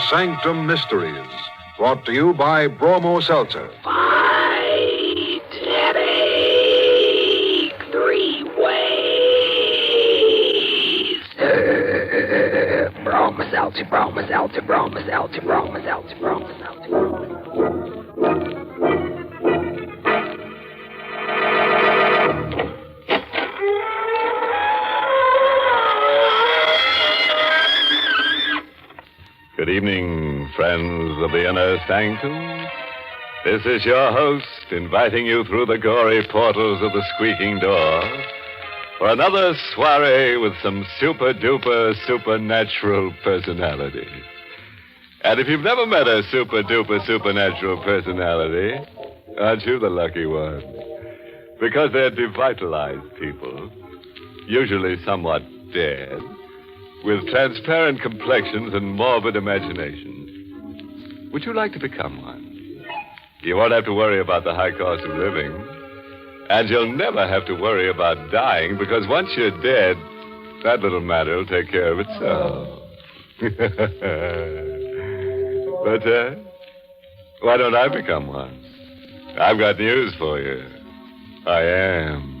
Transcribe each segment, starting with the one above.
Sanctum Mysteries, brought to you by Bromo Seltzer. Fight headache 3 ways. Bromo Seltzer, Bromo Seltzer, Bromo Seltzer, Bromo Seltzer, Bromo Seltzer. Good evening, friends of the Inner Sanctum. This is your host, inviting you through the gory portals of the squeaking door for another soiree with some super-duper supernatural personality. And if you've never met a super-duper supernatural personality, aren't you the lucky one? Because they're devitalized people, usually somewhat dead, with transparent complexions and morbid imaginations. Would you like to become one? You won't have to worry about the high cost of living. And you'll never have to worry about dying, because once you're dead, that little matter will take care of itself. But, why don't I become one? I've got news for you. I am.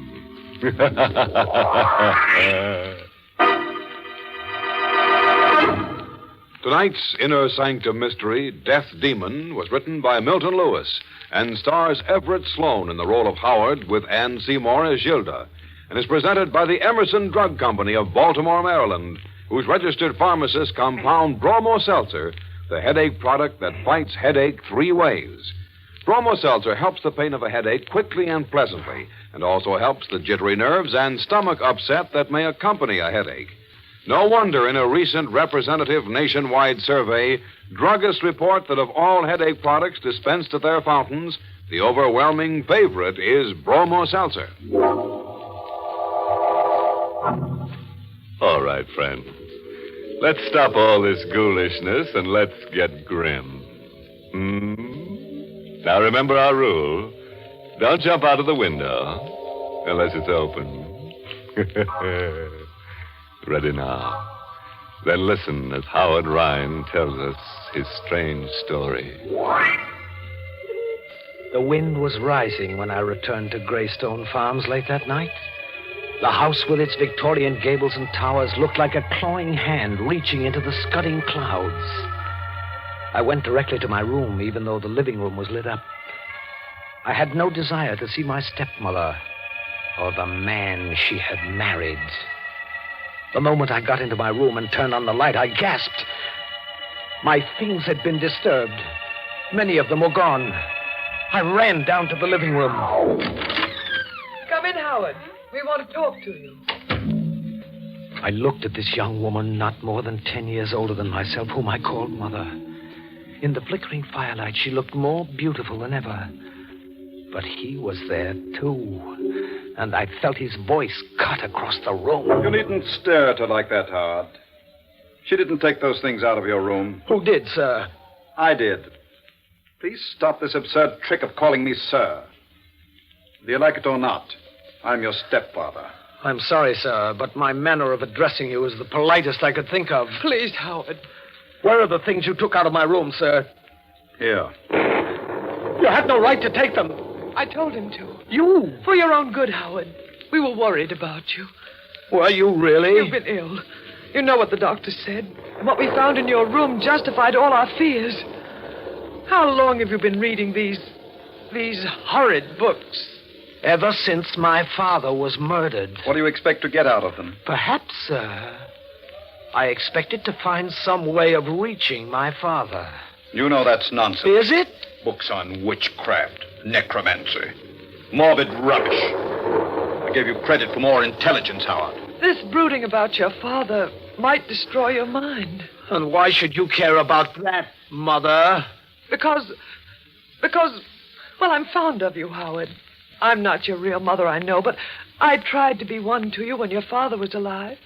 Tonight's Inner Sanctum mystery, Death Demon, was written by Milton Lewis and stars Everett Sloane in the role of Howard with Ann Seymour as Gilda, and is presented by the Emerson Drug Company of Baltimore, Maryland, whose registered pharmacists compound Bromo Seltzer, the headache product that fights headache 3 ways. Bromo Seltzer helps the pain of a headache quickly and pleasantly, and also helps the jittery nerves and stomach upset that may accompany a headache. No wonder in a recent representative nationwide survey, druggists report that of all headache products dispensed at their fountains, the overwhelming favorite is Bromo Seltzer. All right, friends. Let's stop all this ghoulishness and let's get grim. Now remember our rule. Don't jump out of the window unless it's open. Ready now. Then listen as Howard Rhine tells us his strange story. The wind was rising when I returned to Greystone Farms late that night. The house with its Victorian gables and towers looked like a clawing hand reaching into the scudding clouds. I went directly to my room, even though the living room was lit up. I had no desire to see my stepmother or the man she had married. The moment I got into my room and turned on the light, I gasped. My things had been disturbed. Many of them were gone. I ran down to the living room. Come in, Howard. We want to talk to you. I looked at this young woman, not more than 10 years older than myself, whom I called Mother. In the flickering firelight, she looked more beautiful than ever. But he was there, too. And I felt his voice cut across the room. You needn't stare at her like that, Howard. She didn't take those things out of your room. Who did, sir? I did. Please stop this absurd trick of calling me sir. Do you like it or not? I'm your stepfather. I'm sorry, sir, but my manner of addressing you is the politest I could think of. Please, Howard. Where are the things you took out of my room, sir? Here. You had no right to take them. I told him to. You? For your own good, Howard. We were worried about you. Were you really? You've been ill. You know what the doctor said. And what we found in your room justified all our fears. How long have you been reading these horrid books? Ever since my father was murdered. What do you expect to get out of them? Perhaps, sir, I expected to find some way of reaching my father. You know that's nonsense. Is it? Books on witchcraft, necromancy, morbid rubbish. I gave you credit for more intelligence, Howard. This brooding about your father might destroy your mind. And why should you care about that, Mother? Because, well, I'm fond of you, Howard. I'm not your real mother, I know, but I tried to be one to you when your father was alive.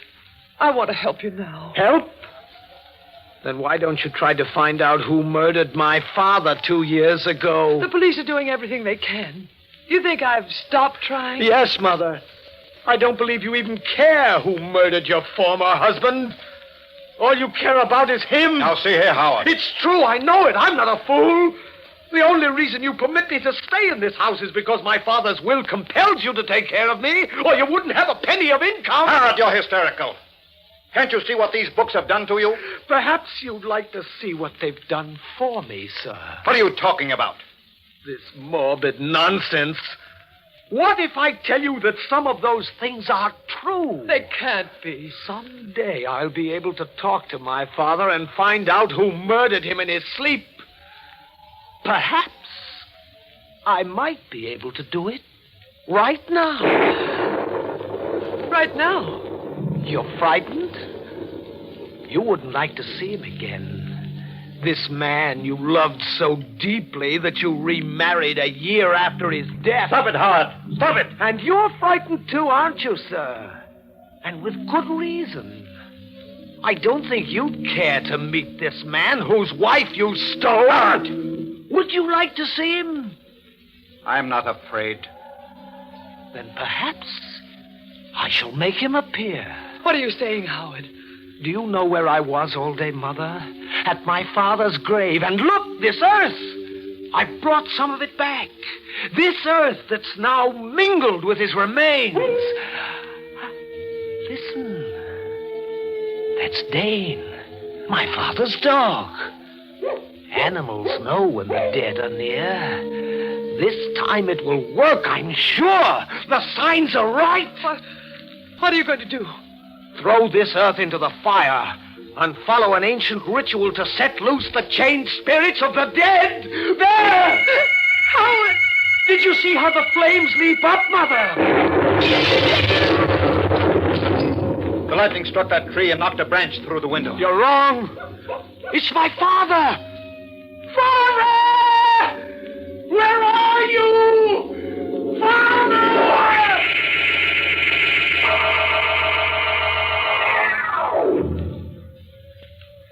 I want to help you now. Help? Then why don't you try to find out who murdered my father 2 years ago? The police are doing everything they can. You think I've stopped trying? Yes, Mother. I don't believe you even care who murdered your former husband. All you care about is him. Now, see here, Howard. It's true, I know it. I'm not a fool. The only reason you permit me to stay in this house is because my father's will compels you to take care of me, or you wouldn't have a penny of income. Howard, you're hysterical. Can't you see what these books have done to you? Perhaps you'd like to see what they've done for me, sir. What are you talking about? This morbid nonsense. What if I tell you that some of those things are true? They can't be. Someday I'll be able to talk to my father and find out who murdered him in his sleep. Perhaps I might be able to do it right now. Right now? You're frightened? You wouldn't like to see him again. This man you loved so deeply that you remarried a year after his death. Stop it, Howard. Stop it. And you're frightened too, aren't you, sir? And with good reason. I don't think you'd care to meet this man whose wife you stole. Howard! Would you like to see him? I'm not afraid. Then perhaps I shall make him appear. What are you saying, Howard? Do you know where I was all day, Mother? At my father's grave. And look, this earth. I brought some of it back. This earth that's now mingled with his remains. Listen. That's Dane, my father's dog. Animals know when the dead are near. This time it will work, I'm sure. The signs are right. What are you going to do? Throw this earth into the fire and follow an ancient ritual to set loose the chained spirits of the dead. There! Howard! Did you see how the flames leap up, Mother? The lightning struck that tree and knocked a branch through the window. You're wrong. It's my father. Father! Where are you? Father!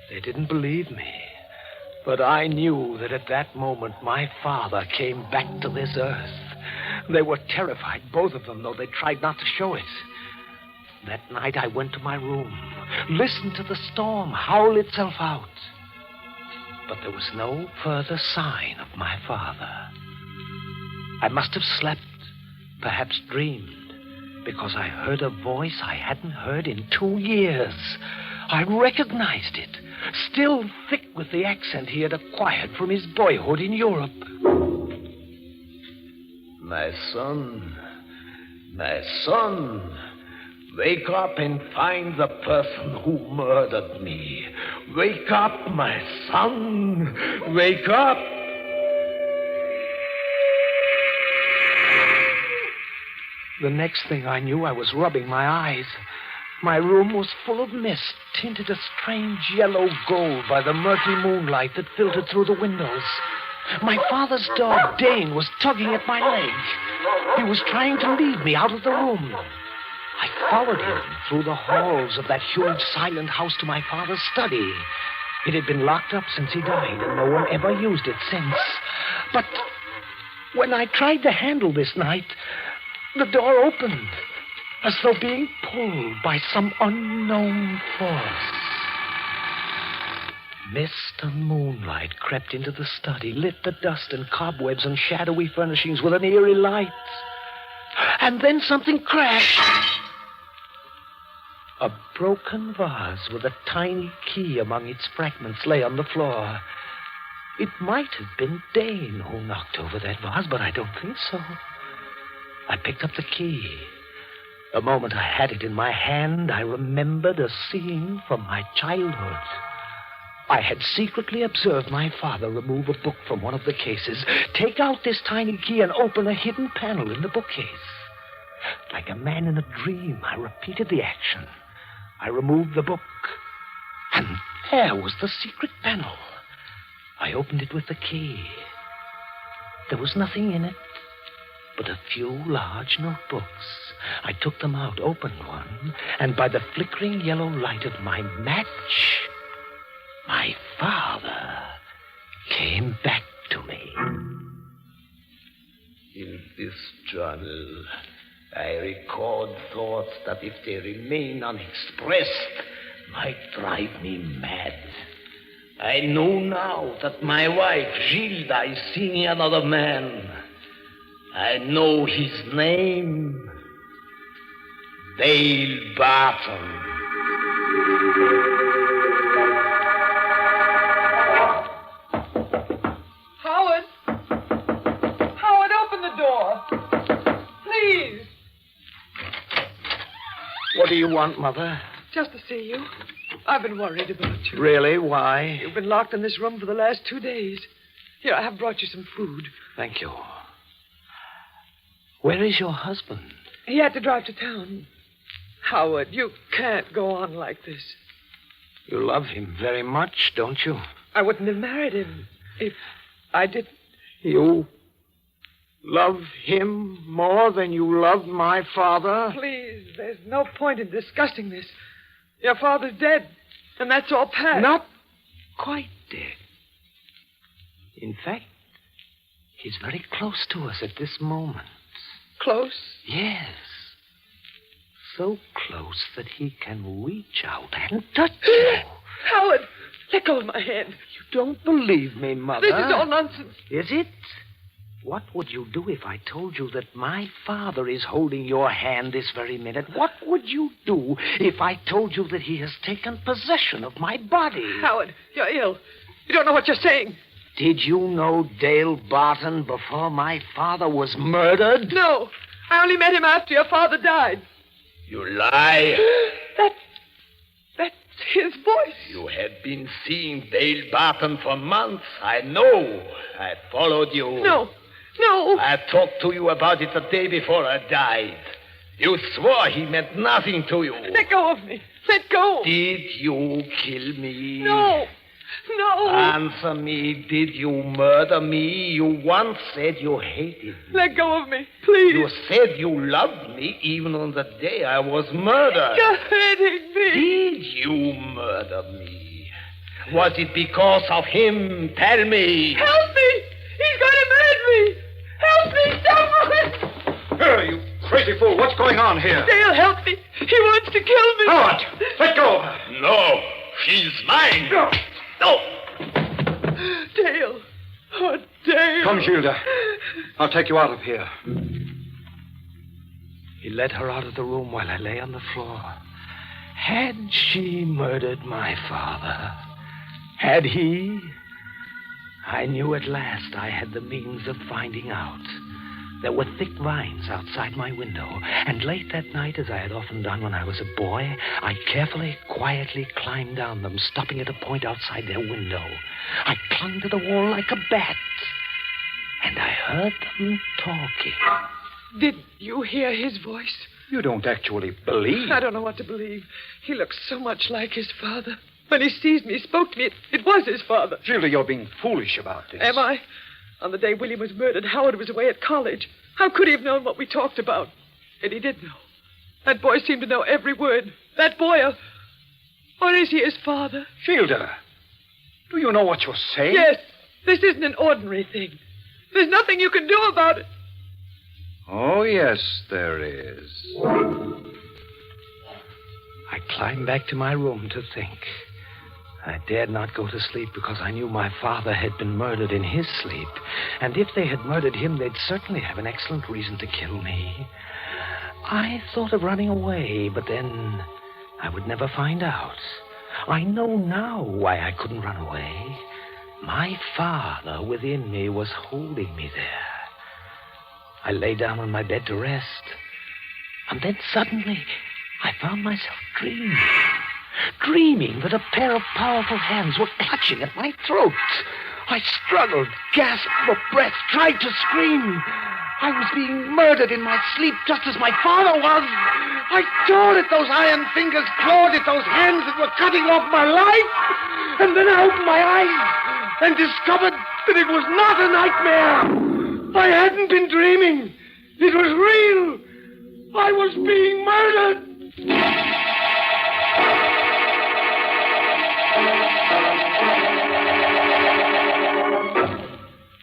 They didn't believe me. But I knew that at that moment my father came back to this earth. They were terrified, both of them, though they tried not to show it. That night I went to my room, listened to the storm howl itself out. But there was no further sign of my father. I must have slept, perhaps dreamed, because I heard a voice I hadn't heard in 2 years. I recognized it, still thick with the accent he had acquired from his boyhood in Europe. My son, wake up and find the person who murdered me. Wake up, my son, wake up. The next thing I knew, I was rubbing my eyes. My room was full of mist, tinted a strange yellow gold by the murky moonlight that filtered through the windows. My father's dog, Dane, was tugging at my leg. He was trying to lead me out of the room. I followed him through the halls of that huge silent house to my father's study. It had been locked up since he died, and no one ever used it since. But when I tried the handle this night, the door opened, as though being pulled by some unknown force. Mist and moonlight crept into the study, lit the dust and cobwebs and shadowy furnishings with an eerie light. And then something crashed. A broken vase with a tiny key among its fragments lay on the floor. It might have been Dane who knocked over that vase, but I don't think so. I picked up the key. The moment I had it in my hand, I remembered a scene from my childhood. I had secretly observed my father remove a book from one of the cases, take out this tiny key, and open a hidden panel in the bookcase. Like a man in a dream, I repeated the action. I removed the book, and there was the secret panel. I opened it with the key. There was nothing in it but a few large notebooks. I took them out, opened one, and by the flickering yellow light of my match, my father came back to me. In this journal, I record thoughts that if they remain unexpressed, might drive me mad. I know now that my wife, Gilda, is seeing another man. I know his name. Dale Barton. Howard! Howard, open the door. Please. What do you want, Mother? Just to see you. I've been worried about you. Really? Why? You've been locked in this room for the last 2 days. Here, I have brought you some food. Thank you. Where is your husband? He had to drive to town. Howard, you can't go on like this. You love him very much, don't you? I wouldn't have married him if I didn't. You love him more than you loved my father? Please, there's no point in discussing this. Your father's dead, and that's all past. Not quite dead. In fact, he's very close to us at this moment. Close? Yes. So close that he can reach out and touch you. Howard, let go of my hand. You don't believe me, Mother. This is all nonsense. Is it? What would you do if I told you that my father is holding your hand this very minute? What would you do if I told you that he has taken possession of my body? Howard, you're ill. You don't know what you're saying. Did you know Dale Barton before my father was murdered? No, I only met him after your father died. You lie. That's his voice. You have been seeing Dale Barton for months. I know. I followed you. No. I talked to you about it the day before I died. You swore he meant nothing to you. Let go of me. Let go. Did you kill me? No. Answer me. Did you murder me? You once said you hated me. Let go of me, please. You said you loved me even on the day I was murdered. You're hurting me. Did you murder me? Was it because of him? Tell me. Help me. He's going to murder me. Help me, someone. Here, you crazy fool. What's going on here? Dale, help me. He wants to kill me. Howard, let go of her. No, she's mine. No. Dale. Oh, Dale. Come, Gilda. I'll take you out of here. He led her out of the room while I lay on the floor. Had she murdered my father? Had he? I knew at last I had the means of finding out. There were thick vines outside my window, and late that night, as I had often done when I was a boy, I carefully, quietly climbed down them, stopping at a point outside their window. I clung to the wall like a bat, and I heard them talking. Did you hear his voice? You don't actually believe? I don't know what to believe. He looks so much like his father. When he seized me, he spoke to me. It was his father. Gilda, you're being foolish about this. Am I? On the day William was murdered, Howard was away at college. How could he have known what we talked about? And he did know. That boy seemed to know every word. That boy, or is he his father? Gilda, do you know what you're saying? Yes. This isn't an ordinary thing. There's nothing you can do about it. Oh, yes, there is. I climbed back to my room to think. I dared not go to sleep because I knew my father had been murdered in his sleep. And if they had murdered him, they'd certainly have an excellent reason to kill me. I thought of running away, but then I would never find out. I know now why I couldn't run away. My father within me was holding me there. I lay down on my bed to rest. And then suddenly I found myself dreaming that a pair of powerful hands were clutching at my throat. I struggled, gasped for breath, tried to scream. I was being murdered in my sleep just as my father was. I tore at those iron fingers, clawed at those hands that were cutting off my life. And then I opened my eyes and discovered that it was not a nightmare. I hadn't been dreaming. It was real. I was being murdered.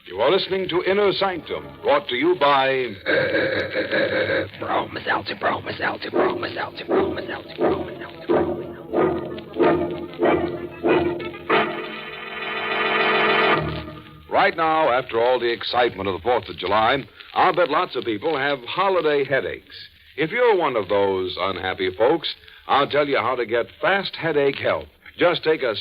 You are listening to Inner Sanctum, brought to you by... Bromus, algebra, bromus, algebra, bromus, algebra, bromus, algebra, bromus, algebra. Right now, after all the excitement of the 4th of July, I'll bet lots of people have holiday headaches. If you're one of those unhappy folks, I'll tell you how to get fast headache help. Just take a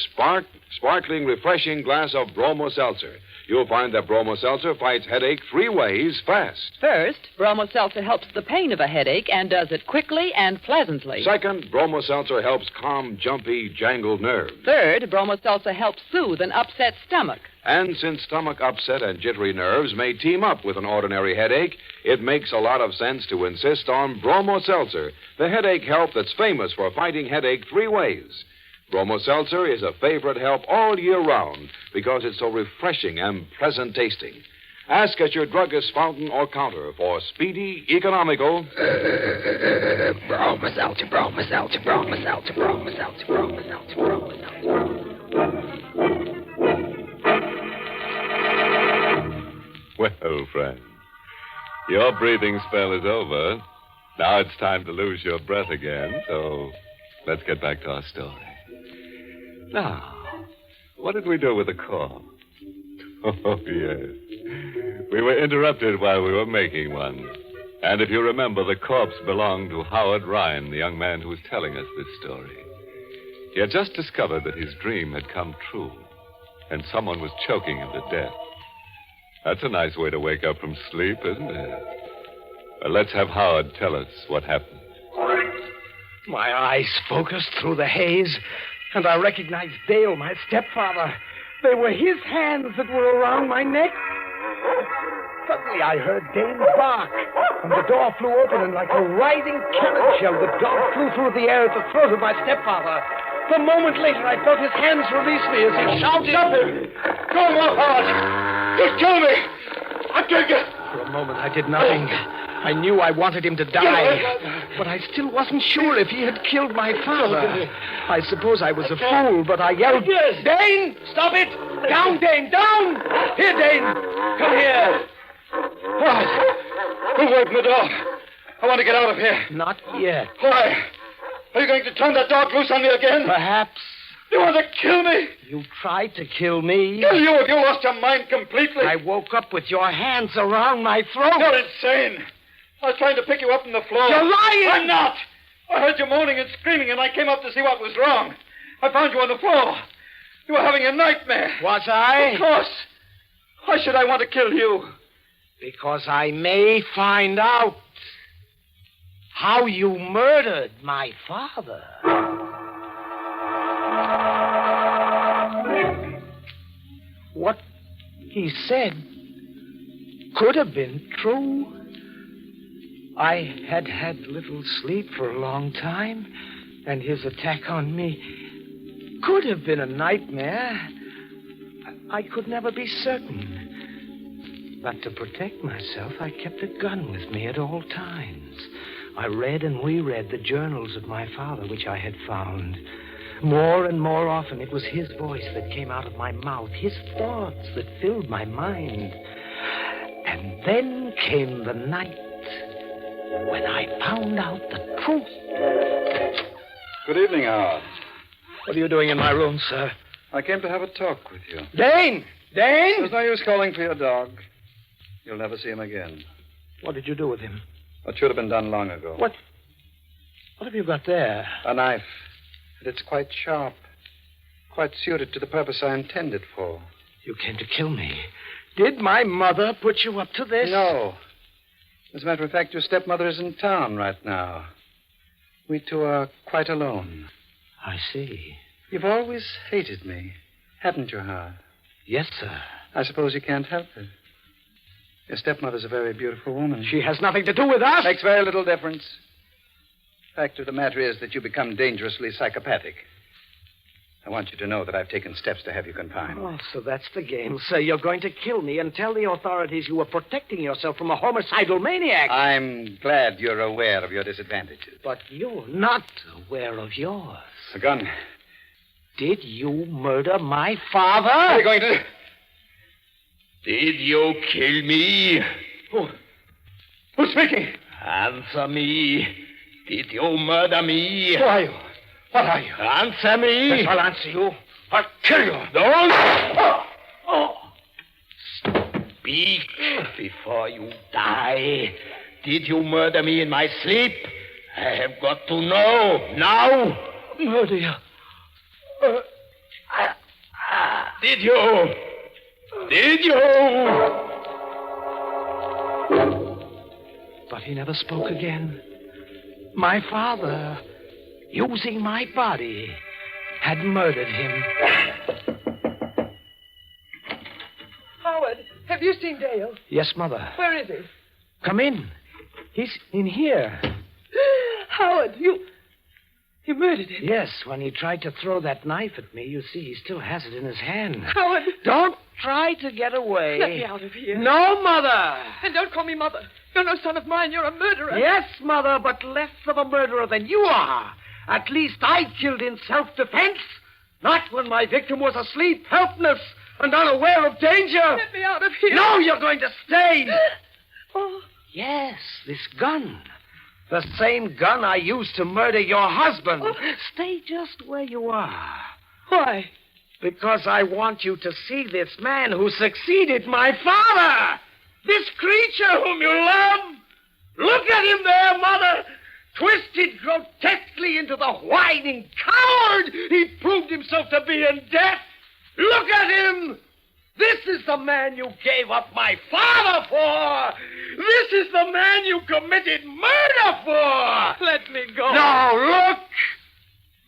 sparkling, refreshing glass of Bromo Seltzer. You'll find that Bromo Seltzer fights headache 3 ways fast. First, Bromo Seltzer helps the pain of a headache and does it quickly and pleasantly. Second, Bromo Seltzer helps calm jumpy, jangled nerves. Third, Bromo Seltzer helps soothe an upset stomach. And since stomach upset and jittery nerves may team up with an ordinary headache, it makes a lot of sense to insist on Bromo Seltzer, the headache help that's famous for fighting headache 3 ways. Bromo Seltzer is a favorite help all year round because it's so refreshing and pleasant tasting. Ask at your druggist's fountain or counter for speedy, economical... Bromo Seltzer, Bromo Seltzer, Bromo Seltzer, Bromo Seltzer, Bromo Seltzer, Bromo Seltzer. Well, friend, your breathing spell is over. Now it's time to lose your breath again, so let's get back to our story. Now, what did we do with the call? Oh, yes. We were interrupted while we were making one. And if you remember, the corpse belonged to Howard Ryan, the young man who was telling us this story. He had just discovered that his dream had come true, and someone was choking him to death. That's a nice way to wake up from sleep, isn't it? Well, let's have Howard tell us what happened. My eyes focused through the haze, and I recognized Dale, my stepfather. They were his hands that were around my neck. Suddenly I heard Dale bark, and the door flew open, and like a writhing cannon shell, the dog flew through the air at the throat of my stepfather. A moment later, I felt his hands release me as he shouted. Stop him! Go on, Howard! Just kill me! I'll kill you! For a moment, I did nothing. I knew I wanted him to die, but I still wasn't sure if he had killed my father. I suppose I was a fool, but I yelled, Dane, stop it! Down, Dane, down! Here, Dane, come here. Howard, who opened the door? I want to get out of here. Not yet. Why? Are you going to turn that dog loose on me again? Perhaps. You want to kill me? You tried to kill me. Kill you if you lost your mind completely. I woke up with your hands around my throat. You're insane. I was trying to pick you up from the floor. You're lying! I'm not. I heard you moaning and screaming, and I came up to see what was wrong. I found you on the floor. You were having a nightmare. Was I? Of course. Why should I want to kill you? Because I may find out how you murdered my father. What he said could have been true. I had had little sleep for a long time, and his attack on me could have been a nightmare. I could never be certain. But to protect myself, I kept a gun with me at all times. I read and reread the journals of my father, which I had found. More and more often, it was his voice that came out of my mouth, his thoughts that filled my mind. And then came the night when I found out the truth. Good evening, Howard. What are you doing in my room, sir? I came to have a talk with you. Dane! Dane! There's no use calling for your dog. You'll never see him again. What did you do with him? What should have been done long ago. What have you got there? A knife. And it's quite sharp. Quite suited to the purpose I intend it for. You came to kill me. Did my mother put you up to this? No. As a matter of fact, your stepmother is in town right now. We two are quite alone. I see. You've always hated me, haven't you, Howard? Yes, sir. I suppose you can't help it. Your stepmother's a very beautiful woman. She has nothing to do with us. Makes very little difference. Fact of the matter is that you become dangerously psychopathic. I want you to know that I've taken steps to have you confined. Oh, so that's the game, sir. You're going to kill me and tell the authorities you were protecting yourself from a homicidal maniac. I'm glad you're aware of your disadvantages. But you're not aware of yours. A gun. Did you murder my father? What are you going to do? Did you kill me? Who's speaking? Answer me. Did you murder me? Who are you? What are you? Answer me. Yes, I'll answer you. I'll kill you. Don't. Speak before you die. Did you murder me in my sleep? I have got to know now. Murder you? Did you? Did you? But he never spoke again. My father, using my body, had murdered him. Howard, have you seen Dale? Yes, Mother. Where is he? Come in. He's in here. Howard, you murdered him. Yes, when he tried to throw that knife at me, you see, he still has it in his hand. Howard. Don't try to get away. Let me out of here. No, Mother. And don't call me Mother. You're no son of mine. You're a murderer. Yes, Mother, but less of a murderer than you are. At least I killed in self-defense. Not when my victim was asleep, helpless, and unaware of danger. Let me out of here. No, you're going to stay. Oh. Yes, this gun. The same gun I used to murder your husband. Oh. Stay just where you are. Why? Because I want you to see this man who succeeded my father. This creature whom you love. Look at him there, Mother. Twisted grotesquely into the whining coward he proved himself to be in death. Look at him. This is the man you gave up my father for. This is the man you committed murder for. Let me go. No, look.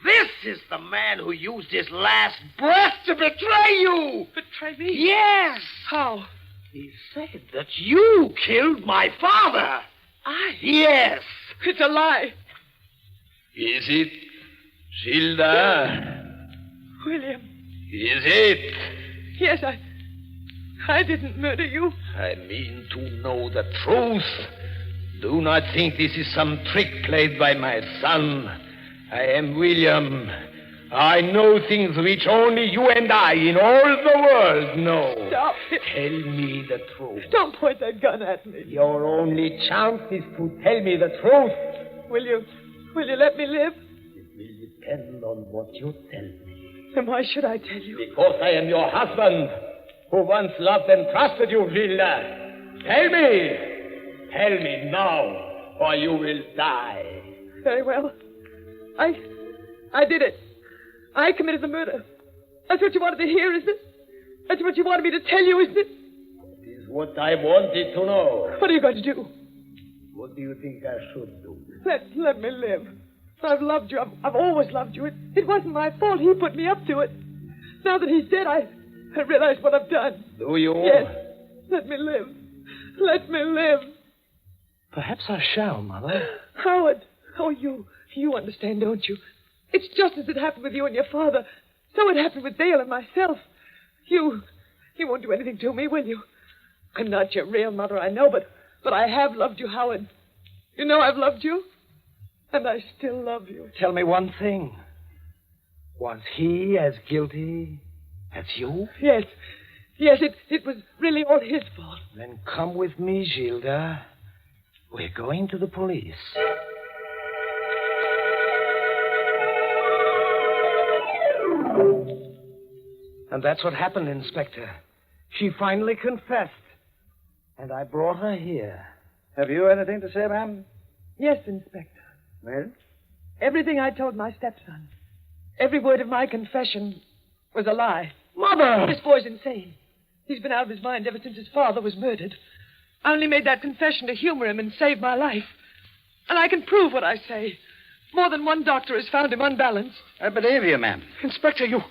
This is the man who used his last breath to betray you. Betray me? Yes. How? He said that you killed my father. I? Yes. It's a lie. Is it, Gilda? William. Is it? Yes, I didn't murder you. I mean to know the truth. Do not think this is some trick played by my son. I am William. I know things which only you and I in all the world know. Stop it. Tell me the truth. Don't point that gun at me. Your only chance is to tell me the truth. Will you let me live? It will depend on what you tell me. Then why should I tell you? Because I am your husband, who once loved and trusted you, Gilda. Tell me. Tell me now, or you will die. Very well. I did it. I committed the murder. That's what you wanted to hear, isn't it? That's what you wanted me to tell you, isn't it? It is what I wanted to know. What are you going to do? What do you think I should do? Let me live. I've loved you. I've always loved you. It wasn't my fault. He put me up to it. Now that he's dead, I realize what I've done. Do you? Yes. Let me live. Let me live. Perhaps I shall, Mother. Howard. Oh, you understand, don't you? It's just as it happened with you and your father. So it happened with Dale and myself. You won't do anything to me, will you? I'm not your real mother, I know, but I have loved you, Howard. You know I've loved you, and I still love you. Tell me one thing. Was he as guilty as you? Yes, it was really all his fault. Then come with me, Gilda. We're going to the police. And that's what happened, Inspector. She finally confessed. And I brought her here. Have you anything to say, ma'am? Yes, Inspector. Well? Everything I told my stepson, every word of my confession was a lie. Mother! This boy's insane. He's been out of his mind ever since his father was murdered. I only made that confession to humor him and save my life. And I can prove what I say. More than one doctor has found him unbalanced. I believe you, ma'am. Inspector, you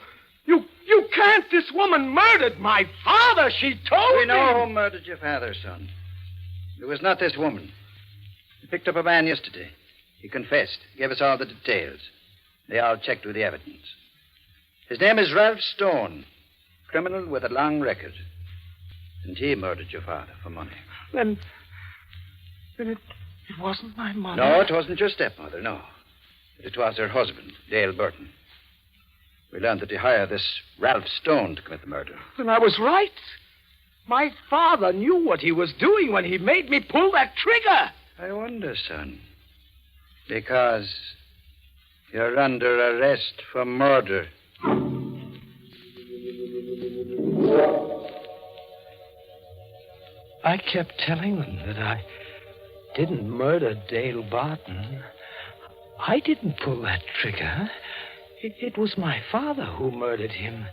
can't. This woman murdered my father. She told me. We know who murdered your father, son. It was not this woman. We picked up a man yesterday. He confessed, gave us all the details. They all checked with the evidence. His name is Ralph Stone, criminal with a long record. And he murdered your father for money. Then it wasn't my mother. No, it wasn't your stepmother, no. It was her husband, Dale Burton. We learned that he hired this Ralph Stone to commit the murder. Then I was right. My father knew what he was doing when he made me pull that trigger. I wonder, son. Because you're under arrest for murder. I kept telling them that I didn't murder Dale Barton. I didn't pull that trigger. It was my father who murdered him.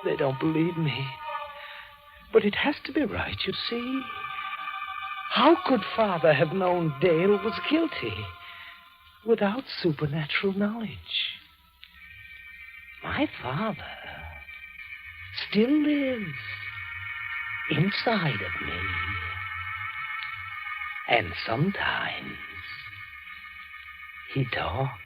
They don't believe me. But it has to be right, you see. How could Father have known Dale was guilty without supernatural knowledge? My father still lives inside of me. And sometimes he talks.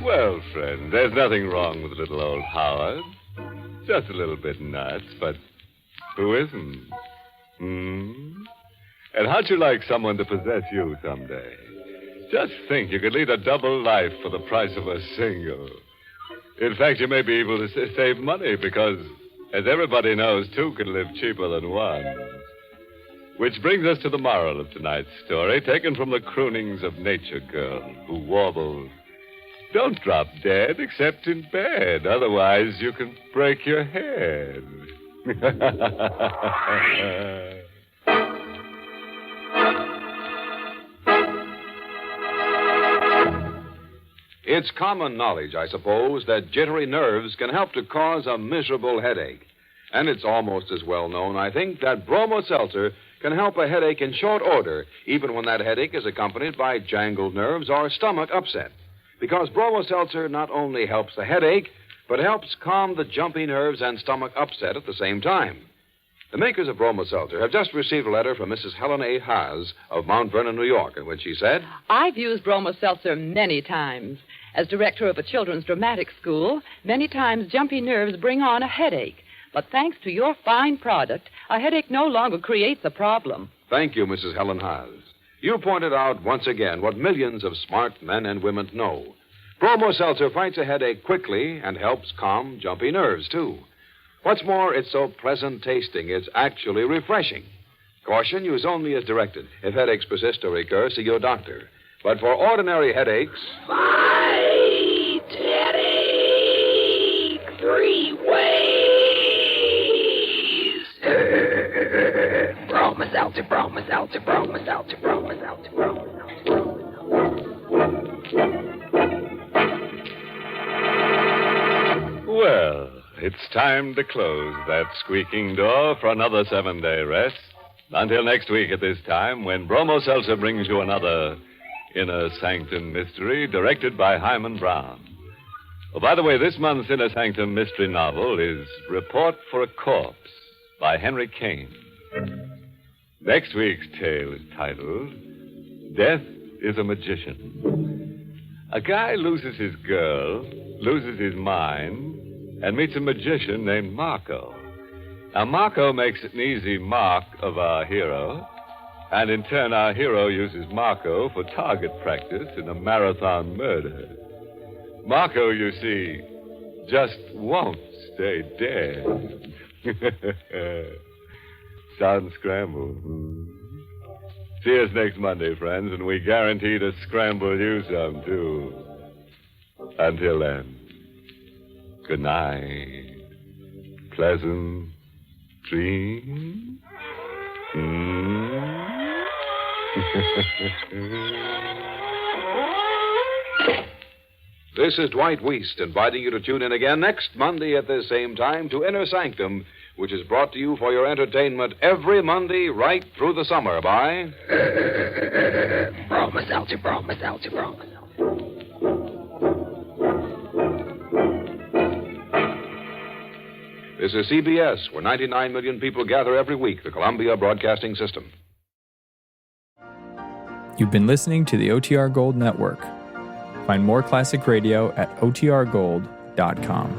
Well, friend, there's nothing wrong with little old Howard. Just a little bit nuts, but who isn't? And how'd you like someone to possess you someday? Just think, you could lead a double life for the price of a single. In fact, you may be able to save money because, as everybody knows, two can live cheaper than one. Which brings us to the moral of tonight's story, taken from the croonings of Nature Girl, who warbles, "Don't drop dead except in bed, otherwise you can break your head." It's common knowledge, I suppose, that jittery nerves can help to cause a miserable headache. And it's almost as well known, I think, that Bromo Seltzer can help a headache in short order, even when that headache is accompanied by jangled nerves or stomach upset. Because Bromo Seltzer not only helps the headache, but helps calm the jumpy nerves and stomach upset at the same time. The makers of Bromo Seltzer have just received a letter from Mrs. Helen A. Haas of Mount Vernon, New York, in which she said, I've used Bromo Seltzer many times. As director of a children's dramatic school, many times jumpy nerves bring on a headache. But thanks to your fine product, a headache no longer creates a problem. Thank you, Mrs. Helen Haas. You pointed out once again what millions of smart men and women know. Bromo Seltzer fights a headache quickly and helps calm jumpy nerves, too. What's more, it's so pleasant tasting, it's actually refreshing. Caution, use only as directed. If headaches persist or recur, see your doctor. But for ordinary headaches... Fight headache 3 ways. Bromo Seltzer, Bromo Seltzer, Bromo Seltzer, Bromo Seltzer, Bromo Seltzer. Well, it's time to close that squeaking door for another 7-day rest. Until next week at this time, when Bromo Seltzer brings you another Inner Sanctum Mystery, directed by Hyman Brown. Oh, by the way, this month's Inner Sanctum Mystery novel is Report for a Corpse by Henry Kane. Next week's tale is titled Death is a Magician. A guy loses his girl, loses his mind, and meets a magician named Marco. Now, Marco makes an easy mark of our hero, and in turn, our hero uses Marco for target practice in a marathon murder. Marco, you see, just won't stay dead. Sound scrambled. See us next Monday, friends, and we guarantee to scramble you some, too. Until then, good night. Pleasant dreams. This is Dwight Weist inviting you to tune in again next Monday at this same time to Inner Sanctum, which is brought to you for your entertainment every Monday right through the summer by... Bromo Seltzer, Bromo Seltzer, Bromo Seltzer. This is CBS, where 99 million people gather every week, the Columbia Broadcasting System. You've been listening to the OTR Gold Network. Find more classic radio at otrgold.com.